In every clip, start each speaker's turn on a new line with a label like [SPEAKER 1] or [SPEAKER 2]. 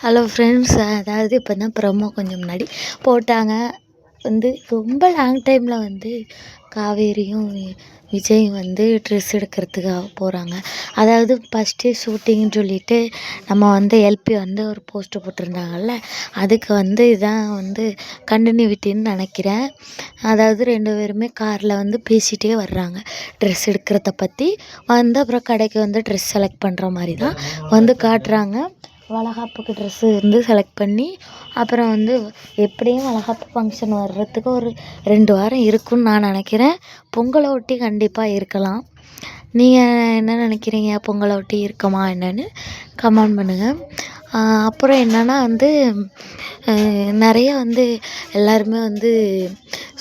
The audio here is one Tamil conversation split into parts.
[SPEAKER 1] ஹலோ ஃப்ரெண்ட்ஸ், அதாவது இப்போ தான் ப்ரோமோ கொஞ்சம் முன்னாடி போட்டாங்க. ரொம்ப லாங் டைமில் காவேரியும் விஜயும் ட்ரெஸ் எடுக்கிறதுக்காக போகிறாங்க. அதாவது ஃபஸ்ட்டு ஷூட்டிங்னு சொல்லிட்டு நம்ம எல்பி ஒரு போஸ்ட்டு போட்டிருந்தாங்கல்ல, அதுக்கு இதான் கண்டினியூட்டின்னு நினைக்கிறேன். அதாவது 2 பேருமே காரில் பேசிகிட்டே வர்றாங்க ட்ரெஸ் எடுக்கிறத பற்றி. அப்புறம் கடைக்கு ட்ரெஸ் செலக்ட் பண்ணுற மாதிரி தான் காட்டுறாங்க. வளைகாப்புக்கு ட்ரெஸ்ஸு செலக்ட் பண்ணி அப்புறம் எப்படியும் வளைகாப்பு ஃபங்க்ஷன் வர்றதுக்கு ஒரு 2 வாரம் இருக்கும்னு நான் நினைக்கிறேன். பொங்கலை ஒட்டி கண்டிப்பாக இருக்கலாம். நீங்கள் என்ன நினைக்கிறீங்க? பொங்கலை ஒட்டி இருக்குமா என்னன்னு கமெண்ட் பண்ணுங்கள். அப்புறம் என்னென்னா நிறைய எல்லாருமே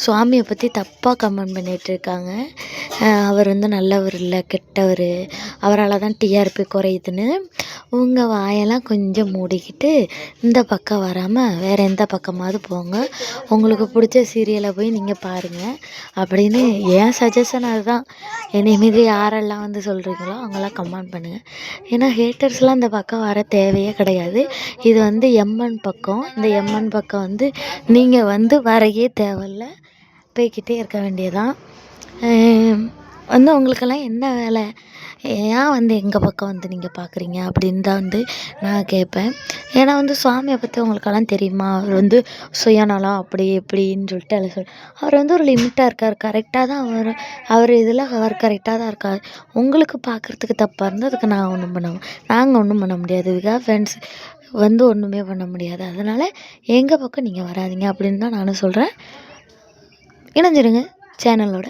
[SPEAKER 1] சுவாமியை பற்றி தப்பாக கமெண்ட் பண்ணிகிட்ருக்காங்க. அவர் நல்லவர் இல்லை, கெட்டவர், அவரால் தான் டிஆர்பி குறையுதுன்னு. உங்கள் வாயெல்லாம் கொஞ்சம் மூடிக்கிட்டு இந்த பக்கம் வராமல் வேறு எந்த பக்கமாவது போங்க. உங்களுக்கு பிடிச்ச சீரியலை போய் நீங்கள் பாருங்கள் அப்படின்னு என் சஜஷன் அதுதான். என்னை மீறி யாரெல்லாம் சொல்கிறீங்களோ அவங்களாம் கமெண்ட் பண்ணுங்கள். ஏன்னா ஹேட்டர்ஸ்லாம் இந்த பக்கம் வர தேவையே கிடையாது. இது எம்என் பக்கம். இந்த எம்என் பக்கம் நீங்கள் வரையே தேவையில்ல, போய்கிட்டே இருக்க வேண்டியதான். உங்களுக்கெல்லாம் என்ன வேலை? ஏன் எங்கள் பக்கம் நீங்கள் பார்க்குறீங்க அப்படின்னு தான் நான் கேட்பேன். ஏன்னா சுவாமியை பற்றி உங்களுக்கெல்லாம் தெரியுமா? அவர் சுயநலம் அப்படி இப்படின்னு சொல்லிட்டு அதில் அவர் ஒரு லிமிட்டாக இருக்கார். கரெக்டாக தான் அவர் இதில் அவர் கரெக்டாக தான் இருக்கார். உங்களுக்கு பார்க்குறதுக்கு தப்பாக இருந்தால் அதுக்கு நாங்கள் ஒன்றும் பண்ண முடியாது. இதுக்காக ஃப்ரெண்ட்ஸ் ஒன்றுமே பண்ண முடியாது. அதனால் எங்கள் பக்கம் நீங்கள் வராதீங்க அப்படின்னு தான் நானும் சொல்கிறேன். இணைஞ்சிருங்க சேனலோட.